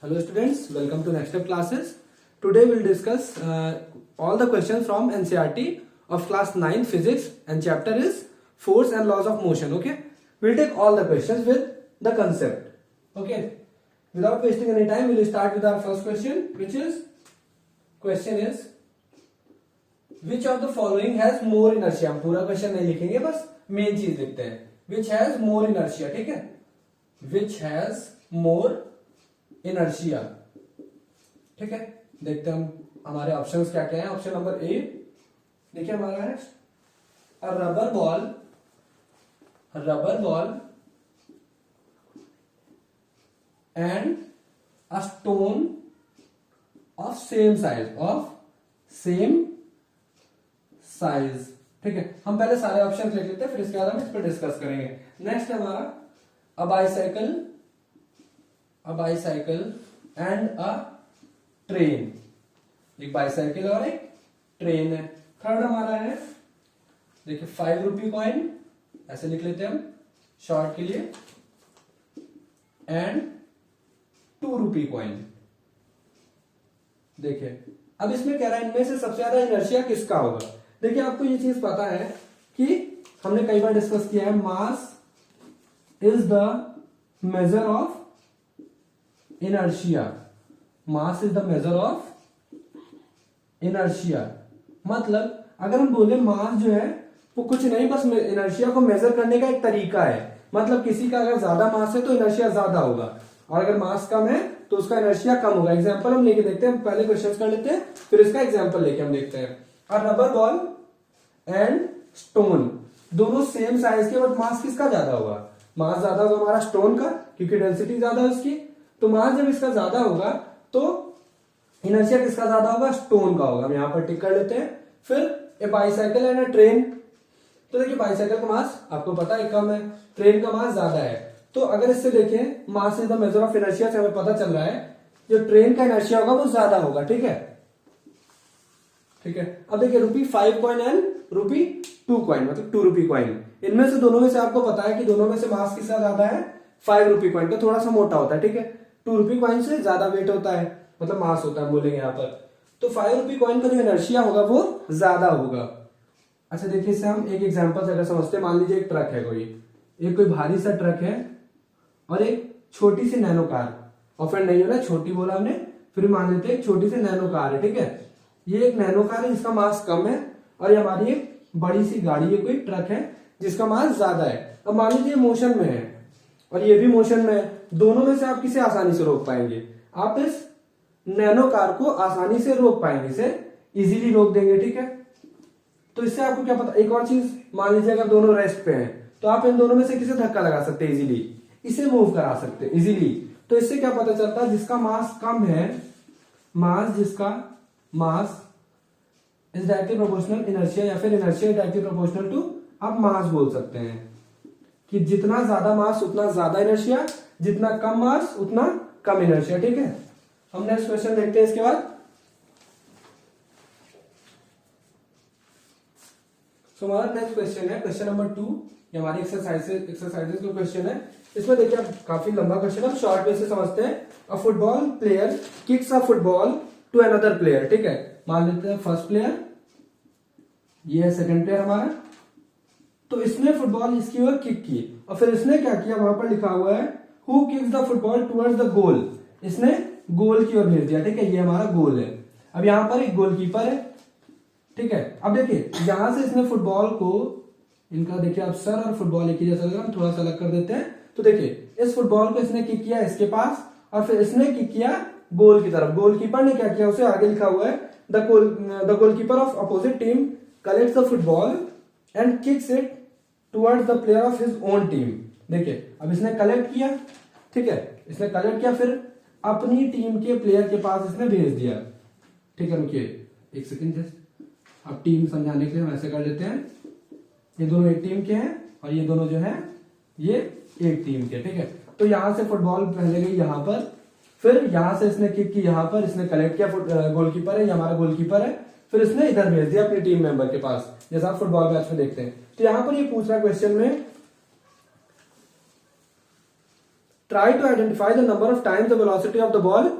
Hello students, welcome to Next Step classes. Today we'll discuss all the questions from NCERT of class 9 physics and chapter is force and laws of motion. Okay, we'll take all the questions with the concept. Okay, without wasting any time we'll start with our first question, which is which of the following has more inertia. हम पूरा question नहीं लिखेंगे, बस main चीज लिखते हैं. Which has more inertia. ठीक है, which has more इनर्शिया. ठीक है, देखते हैं हम हमारे ऑप्शंस क्या क्या हैं. ऑप्शन नंबर ए देखिए हमारा है rubber ball and a stone of same size. ठीक है, हम पहले सारे ऑप्शन लिख लेते हैं, फिर इसके बाद हम इस पर डिस्कस करेंगे. नेक्स्ट हमारा अ बाइसाइकिल एंड अ ट्रेन. एक बाइसाइकिल और एक ट्रेन है. थर्ड हमारा है देखिए 5 रुपी कॉइन, ऐसे लिख लेते हैं हम शॉर्ट के लिए, एंड 2 रुपी कॉइन. देखिए अब इसमें कह रहा है इनमें से सबसे ज्यादा इनर्शिया किसका होगा. देखिए आपको ये चीज पता है कि हमने कई बार डिस्कस किया है, mass is the measure of inertia. Mass is the measure of inertia. मतलब अगर हम बोले मास जो है वो कुछ नहीं, बस इनर्शिया को मेजर करने का एक तरीका है. मतलब किसी का अगर ज्यादा मास है तो इनर्शिया ज्यादा होगा, और अगर मास कम है तो उसका इनर्शिया कम होगा. एग्जांपल हम लेके देखते हैं, पहले क्वेश्चन कर लेते हैं, फिर इसका एग्जांपल लेके हम देखते हैं. और रबर बॉल एंड स्टोन दोनों सेम साइज के, बट मास किसका ज्यादा होगा. मास ज्यादा होगा हमारा स्टोन का, क्योंकि डेंसिटी ज्यादा है उसकी. तो मास जब इसका ज्यादा होगा तो इनर्शिया किसका ज्यादा होगा, स्टोन का होगा. हम यहां पर टिक कर लेते हैं. फिर ए बाइसाइकिल एंड ए ट्रेन. तो देखिए बाइसाइकिल का मास आपको पता है कम है, ट्रेन का मास ज्यादा है. तो अगर इससे देखें mass is the measure of inertia से हमें पता चल रहा है जो ट्रेन का इनर्शिया होगा वो ज्यादा होगा. ठीक है, ठीक है. अब देखिए रुपी 5 कॉइन एंड रुपी 2 कॉइन, मतलब 2 रुपी कॉइन. इनमें से दोनों में से आपको पता है कि दोनों में से मास किसका ज्यादा है, 5 रुपी कॉइन का थोड़ा सा मोटा होता है. ठीक है, 2 रुपी कॉइन से ज्यादा वेट होता है, मतलब मास होता है बोलेंगे यहाँ पर. तो 5 रुपी कॉइन का जो इनर्शिया होगा वो ज्यादा होगा. अच्छा देखिए इससे हम एक एग्जांपल से अगर समझते हैं, मान लीजिए एक ट्रक है, कोई भारी सा ट्रक है और एक छोटी सी नैनो कार. ऑफेंड नहीं होना, छोटी बोला हमने, फिर मान लेते हैं एक छोटी सी नैनो कार है. ठीक है, ये एक नैनो कार है जिसका मास कम है, और ये हमारी एक बड़ी सी गाड़ी है, कोई ट्रक है जिसका मास ज्यादा है. अब मान लीजिए मोशन में है और ये भी मोशन में है. दोनों में से आप किसे आसानी से रोक पाएंगे. आप इस नैनो कार को आसानी से रोक पाएंगे, इसे इजीली रोक देंगे. ठीक है, तो इससे आपको क्या पता, एक और चीज, मान लीजिए अगर दोनों रेस्ट पे हैं तो आप इन दोनों में से किसे धक्का लगा सकते हैं, इजीली इसे मूव करा सकते हैं इजीली. तो इससे क्या पता चलता है, जिसका मास कम है, जिसका mass is directly proportional inertia, या फिर inertia is directly proportional to, आप मास बोल सकते हैं कि जितना ज्यादा मास उतना ज्यादा इनर्शिया, जितना कम मास उतना कम इनर्शिया. ठीक है, हम नेक्स्ट क्वेश्चन देखते हैं इसके बाद. सो हमारा नेक्स्ट क्वेश्चन है क्वेश्चन नंबर 2. ये हमारी एक्सरसाइजेस का क्वेश्चन है. इसमें देखिए आप काफी लंबा क्वेश्चन है, शॉर्ट में से समझते हैं. A football player kicks a football to another player. ठीक है, मान लेते हैं फर्स्ट प्लेयर, ये है सेकंड प्लेयर हमारा. तो इसने फुटबॉल इसकी ओर किक की, और फिर इसने क्या किया, वहां पर लिखा हुआ है who kicks the football towards the goal. इसने गोल की ओर भेज दिया. ठीक है, ये हमारा गोल है. अब यहां पर एक गोलकीपर है. ठीक है, अब देखिए यहां से इसने फुटबॉल को, इनका देखिए आप सर और फुटबॉल एक ही जैसा लग रहा है, हम थोड़ा सा अलग कर देते हैं. तो देखिए इस फुटबॉल को इसने किक किया इसके पास, और फिर इसने किक किया गोल की तरफ. गोलकीपर ने क्या किया, उसे आगे लिखा हुआ है the goalkeeper of opposite team collects the football and kicks it towards the player of his own team. देखिए अब इसने कलेक्ट किया. ठीक है, इसने कलेक्ट किया, फिर अपनी टीम के प्लेयर के पास इसने भेज दिया. ठीक है, रुकिए एक सेकंड, जस्ट अब टीम समझाने के लिए हम ऐसे कर लेते हैं. ये दोनों एक टीम के हैं और ये दोनों जो है ये एक टीम के. ठीक है, तो यहां से फुटबॉल पहले गई यहां पर, फिर यहां से इसने किक की यहां पर, इसने कलेक्ट किया, गोलकीपर है, ये हमारा गोलकीपर है, फिर इसने इधर भेज दिया अपनी टीम मेंबर के पास, जैसा आप फुटबॉल मैच में देखते हैं. तो यहां पर ये पूछ रहा है क्वेश्चन में try to identify the number of times the velocity of the ball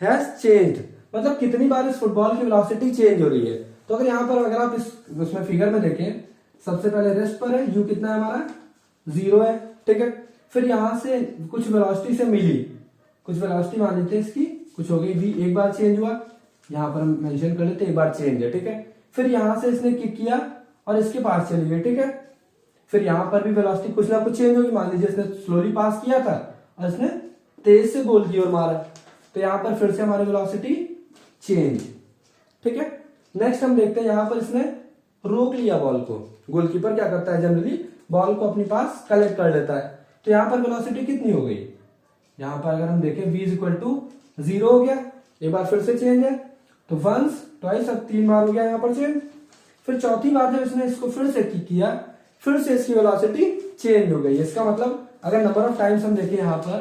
has changed, मतलब कितनी बार इस फुटबॉल की वेलोसिटी चेंज हो रही है। तो अगर यहाँ पर अगर आप उसमें फिगर में देखें, सबसे पहले रेस्ट पर है, यू कितना है हमारा 0 है, ठीक है। फिर यहां से कुछ वेलोसिटी से मिली, कुछ वेलोसिटी मान लेते हैं इसकी, कुछ हो गई v, एक बार चेंज हुआ, यहाँ पर हम मेंशन कर लेते एक बार चेंज है, ठीक है। फिर यहां से इसने किक किया और इसके पास चली गई, ठीक है। फिर यहां पर भी वेलोसिटी कुछ ना कुछ चेंज होगी, मान लीजिए इसने स्लोली पास किया था और इसने तेज से गोल की ओर मारा, तो यहां पर फिर से हमारी वेलोसिटी चेंज, ठीक है। नेक्स्ट हम देखते हैं यहां पर इसने रोक लिया बॉल को, गोलकीपर क्या करता है जनरली बॉल को अपने पास कलेक्ट कर लेता है, तो यहां पर वेलोसिटी कितनी हो गई, यहां पर अगर हम देखें v इक्वल टू 0 हो गया, एक बार फिर से चेंज है, तो वंस ट्वाइस, अब 3 बार हो गया यहाँ पर चेंज। फिर चौथी बार जब इसने इसको फिर से किक किया, फिर से इसकी वेलोसिटी चेंज हो गई। इसका मतलब अगर नंबर ऑफ टाइम्स हम देखें यहाँ पर,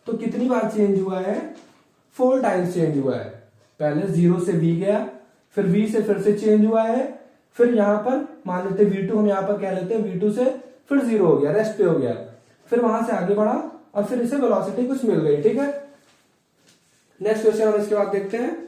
तो कितनी बार चेंज हुआ है, 4 टाइम्स चेंज हुआ है। पहले 0 से v गया, फिर v से फिर से चेंज हुआ है, फिर यहां पर मान लेते v2, हम यहां पर कह लेते हैं v2 से फिर 0 हो गया, रेस्ट पे हो गया, फिर वहां से आगे बढ़ा और फिर इसे वेलोसिटी कुछ मिल गई, ठीक है। नेक्स्ट क्वेश्चन हम इसके बाद देखते हैं।